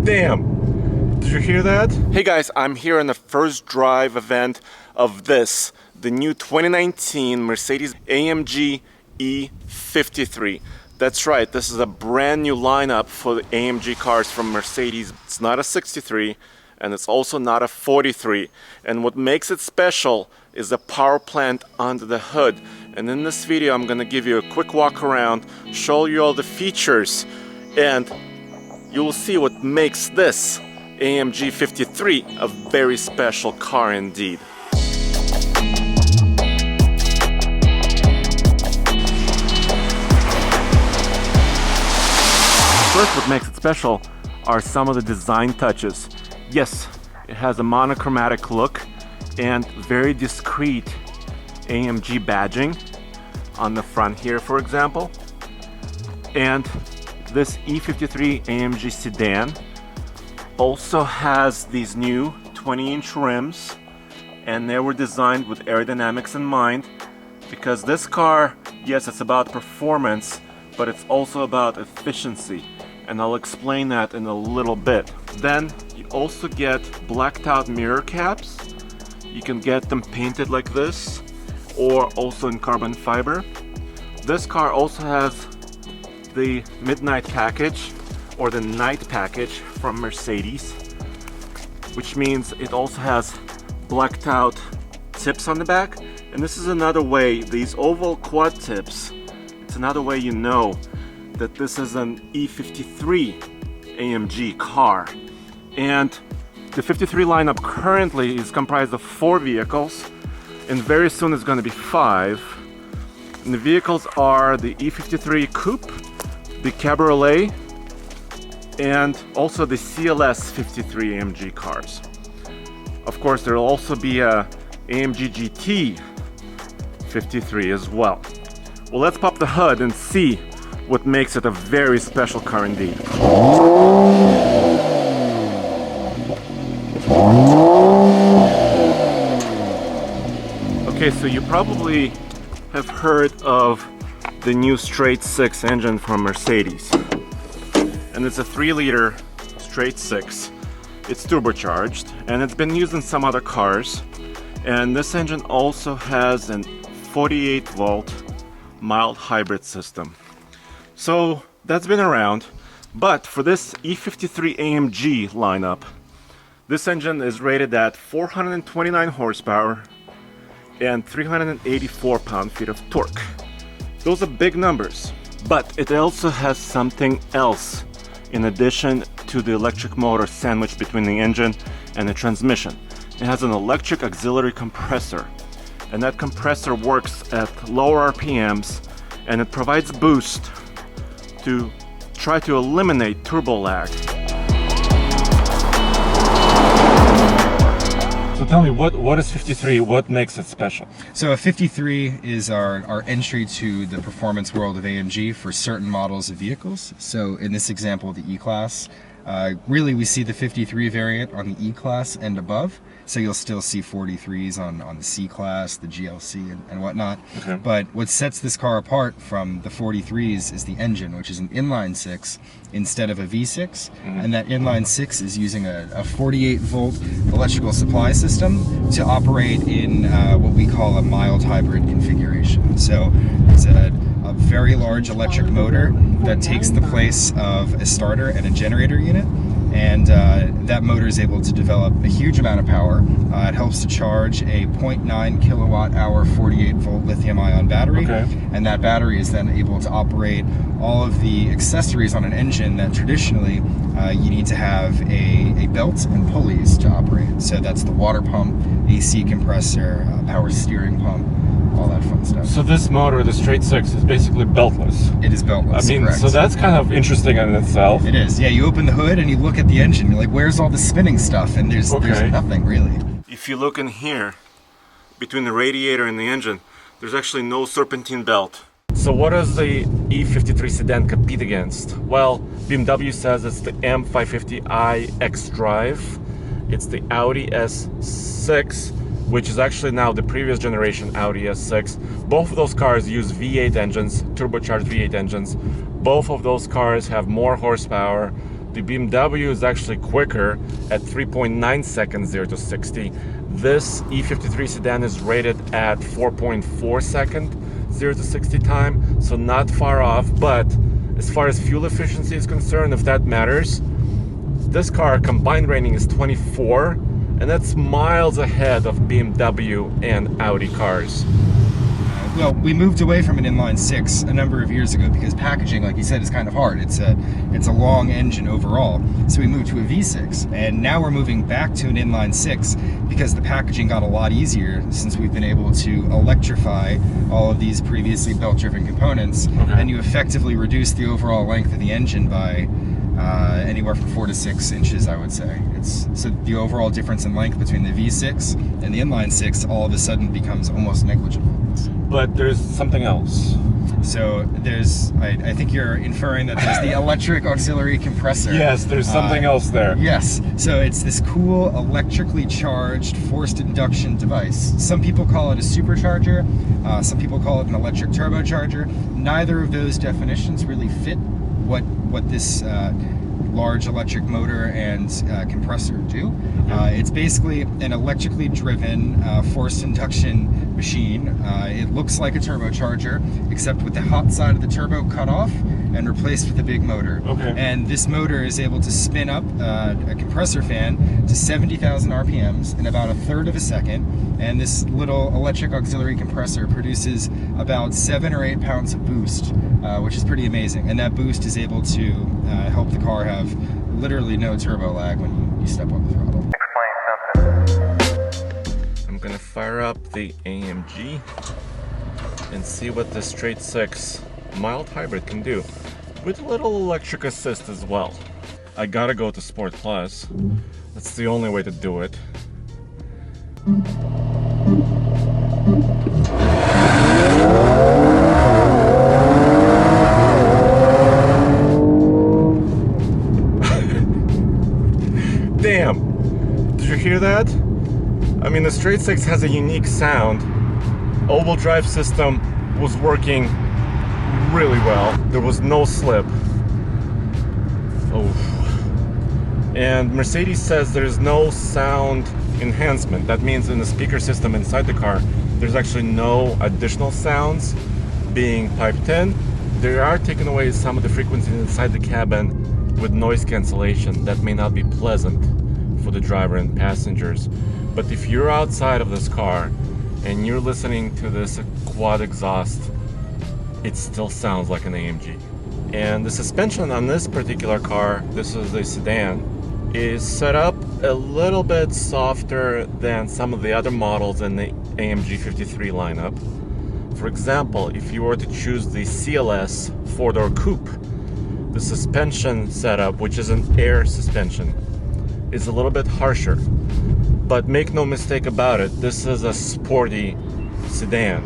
Damn! Did you hear that? Hey guys, I'm here in the first drive event of this, the new 2019 Mercedes-AMG E53. That's right, this is a brand new lineup for the AMG cars from Mercedes. It's not a 63 and it's also not a 43. And what makes it special is the power plant under the hood. And in this video I'm gonna give you a quick walk around, show you all the features, and you will see what makes this AMG 53 a very special car indeed. First, what makes it special are some of the design touches. Yes, it has a monochromatic look and very discreet AMG badging on the front here, for example. And this E53 AMG sedan also has these new 20-inch rims, and they were designed with aerodynamics in mind, because this car, yes, it's about performance, but it's also about efficiency, and I'll explain that in a little bit. Then you also get blacked out mirror caps. You can get them painted like this or also in carbon fiber. This car also has the midnight package or the night package from Mercedes, which means it also has blacked out tips on the back. And this is another way, these oval quad tips, it's another way you know that this is an E53 AMG car. And the 53 lineup currently is comprised of 4 vehicles, and very soon it's going to be 5. And the vehicles are the E53 Coupe, the Cabriolet, and also the CLS 53 AMG cars. Of course, there will also be a AMG GT 53 as well. Well, let's pop the hood and see what makes it a very special car indeed. Okay, so you probably have heard of the new straight 6 engine from Mercedes. And it's a 3-liter straight 6. It's turbocharged and it's been used in some other cars. And this engine also has an 48-volt mild hybrid system. So that's been around, but for this E53 AMG lineup, this engine is rated at 429 horsepower and 384 pound-feet of torque. Those are big numbers, but it also has something else in addition to the electric motor sandwiched between the engine and the transmission. It has an electric auxiliary compressor, and that compressor works at lower RPMs, and it provides boost to try to eliminate turbo lag. So tell me, what is 53? What makes it special? So a 53 is our entry to the performance world of AMG for certain models of vehicles. So in this example, the E-Class, really we see the 53 variant on the E-Class and above. So you'll still see 43s on the C-Class, the GLC, and whatnot. Okay. But what sets this car apart from the 43s is the engine, which is an inline-6 instead of a V6. Mm-hmm. And that inline-6 is using a 48-volt electrical supply system to operate in what we call a mild hybrid configuration. So it's a very large electric motor that takes the place of a starter and a generator unit. And that motor is able to develop a huge amount of power. It helps to charge a 0.9 kilowatt hour 48 volt lithium ion battery. Okay. And that battery is then able to operate all of the accessories on an engine that traditionally you need to have a belt and pulleys to operate. So that's the water pump, AC compressor, power steering pump, all that fun stuff. So this motor, the straight 6, is basically beltless. It is beltless, I mean, correct. So that's kind of interesting in itself. It is, yeah. You open the hood and you look at the engine, you're like, where's all the spinning stuff? And there's nothing really. If you look in here, between the radiator and the engine, there's actually no serpentine belt. So what does the E53 sedan compete against? Well, BMW says it's the M550i xDrive. It's the Audi S6, which is actually now the previous generation Audi S6. Both of those cars use V8 engines, turbocharged V8 engines. Both of those cars have more horsepower, The BMW is actually quicker at 3.9 seconds 0 to 60. This E53 sedan is rated at 4.4 second 0 to 60 time, so not far off. But as far as fuel efficiency is concerned, if that matters, this car combined rating is 24, and that's miles ahead of BMW and Audi cars. Well, we moved away from an inline six a number of years ago because packaging, like you said, is kind of hard. It's a long engine overall. So we moved to a V6, and now we're moving back to an inline six because the packaging got a lot easier since we've been able to electrify all of these previously belt-driven components, and you effectively reduce the overall length of the engine by anywhere from 4 to 6 inches, I would say. So the overall difference in length between the V6 and the inline six all of a sudden becomes almost negligible. But there's something else. So I think you're inferring that there's the electric auxiliary compressor. Yes, there's something else there. Yes, so it's this cool electrically charged forced induction device. Some people call it a supercharger, some people call it an electric turbocharger. Neither of those definitions really fit what this large electric motor and compressor do. It's basically an electrically driven forced induction machine. It looks like a turbocharger, except with the hot side of the turbo cut off and replaced with a big motor. And this motor is able to spin up a compressor fan to 70,000 RPMs in about 1/3 of a second. And this little electric auxiliary compressor produces about 7 or 8 pounds of boost, which is pretty amazing. And that boost is able to help the car have literally no turbo lag when you step on the throttle. I'm gonna fire up the AMG and see what the straight six mild hybrid can do, with a little electric assist as well. I gotta go to Sport Plus. That's the only way to do it. Damn! Did you hear that? I mean, the straight six has a unique sound. All-wheel drive system was working really well. There was no slip. Oh. And Mercedes says there's no sound enhancement. That means in the speaker system inside the car, there's actually no additional sounds being piped in. They are taking away some of the frequencies inside the cabin with noise cancellation. That may not be pleasant for the driver and passengers. But if you're outside of this car and you're listening to this quad exhaust, it still sounds like an AMG. And the suspension on this particular car, this is a sedan, is set up a little bit softer than some of the other models in the AMG 53 lineup. For example, if you were to choose the CLS 4-door coupe, the suspension setup, which is an air suspension, is a little bit harsher. But make no mistake about it, this is a sporty sedan.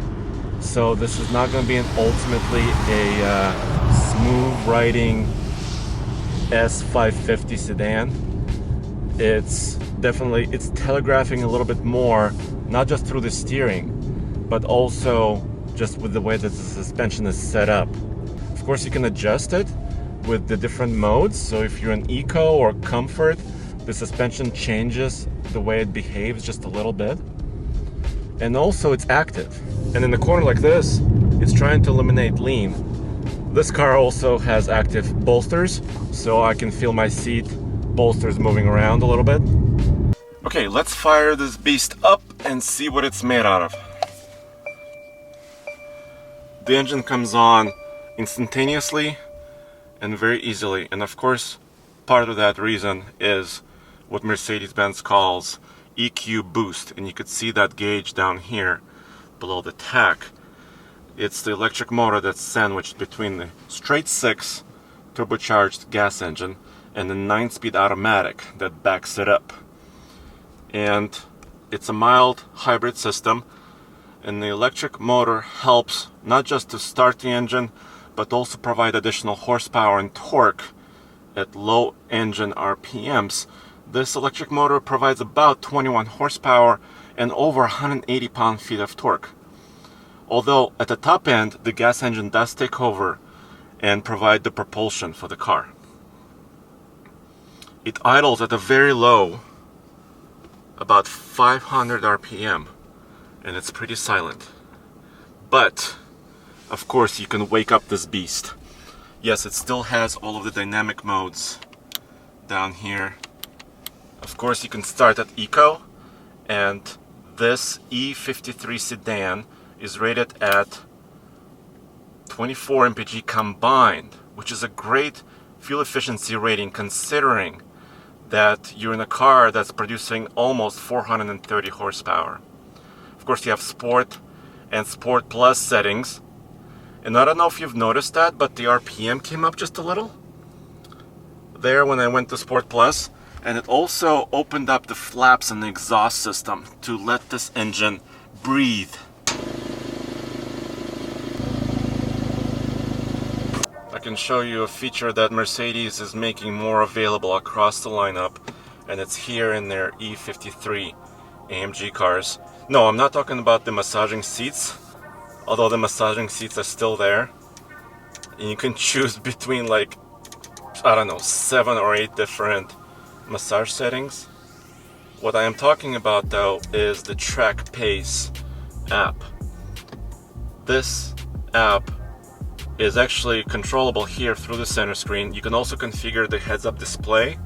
So this is not going to be ultimately a smooth riding S550 sedan. It's telegraphing a little bit more, not just through the steering, but also just with the way that the suspension is set up. Of course, you can adjust it with the different modes. So if you're in Eco or Comfort, the suspension changes the way it behaves just a little bit. And also it's active. And in a corner like this, it's trying to eliminate lean. This car also has active bolsters, so I can feel my seat bolsters moving around a little bit. Okay, let's fire this beast up and see what it's made out of. The engine comes on instantaneously and very easily. And of course, part of that reason is what Mercedes-Benz calls EQ boost, and you could see that gauge down here below the tach. It's the electric motor that's sandwiched between the straight six turbocharged gas engine and the 9-speed automatic that backs it up. And it's a mild hybrid system, and the electric motor helps not just to start the engine, but also provide additional horsepower and torque at low engine RPMs. This electric motor provides about 21 horsepower and over 180 pound-feet of torque. Although at the top end, the gas engine does take over and provide the propulsion for the car. it idles at a very low, about 500 RPM, and it's pretty silent. But of course you can wake up this beast. Yes, it still has all of the dynamic modes down here. Of course you can start at Eco, and this E53 sedan is rated at 24 mpg combined, which is a great fuel efficiency rating considering that you're in a car that's producing almost 430 horsepower. Of course you have Sport and Sport Plus settings, and I don't know if you've noticed that, but the RPM came up just a little there when I went to Sport Plus, and it also opened up the flaps in the exhaust system to let this engine breathe. I can show you a feature that Mercedes is making more available across the lineup, and it's here in their E53 AMG cars. No, I'm not talking about the massaging seats, although the massaging seats are still there. And you can choose between, like, I don't know, 7 or 8 different massage settings. What I am talking about though is the Track Pace app. This app is actually controllable here through the center screen. You can also configure the heads-up display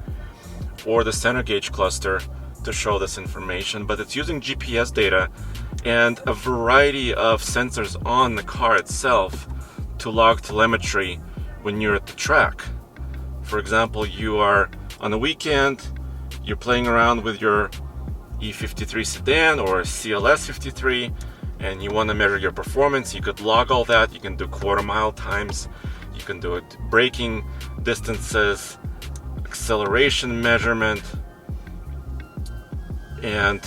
or the center gauge cluster to show this information, but it's using GPS data and a variety of sensors on the car itself to log telemetry when you're at the track. For example, you are on a weekend, you're playing around with your E53 sedan or CLS 53, and you want to measure your performance. You could log all that. You can do quarter-mile times, you can do it braking distances, acceleration measurement, and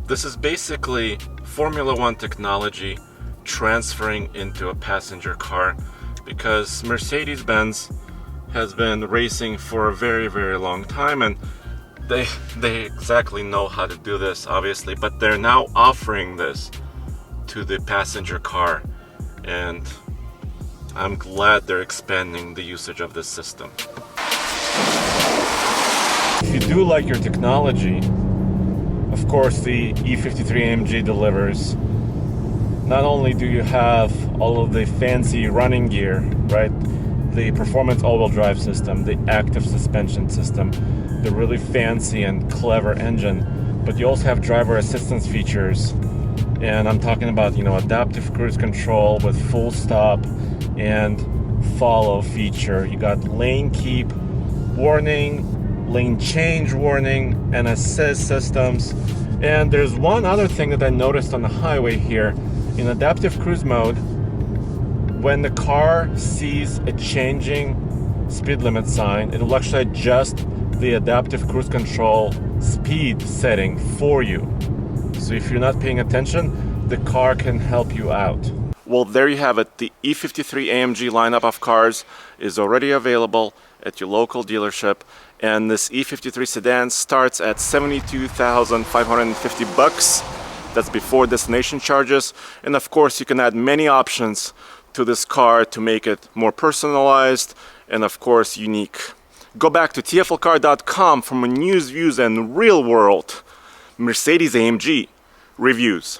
this is basically Formula One technology transferring into a passenger car, because Mercedes-Benz has been racing for a very, very long time, and they exactly know how to do this, obviously, but they're now offering this to the passenger car, and I'm glad they're expanding the usage of this system. If you do like your technology, of course the E53 AMG delivers. Not only do you have all of the fancy running gear, right? The performance all-wheel drive system, the active suspension system, the really fancy and clever engine, but you also have driver assistance features. And I'm talking about, you know, adaptive cruise control with full stop and follow feature. You got lane keep warning, lane change warning, and assist systems. And there's one other thing that I noticed on the highway here. In adaptive cruise mode, when the car sees a changing speed limit sign, it will actually adjust the adaptive cruise control speed setting for you. So if you're not paying attention, the car can help you out. Well, there you have it. The E53 AMG lineup of cars is already available at your local dealership, and this E53 sedan starts at $72,550. That's before destination charges, and of course you can add many options to this car to make it more personalized and of course unique. Go back to TFLcar.com for more news, views, and real-world Mercedes-AMG reviews.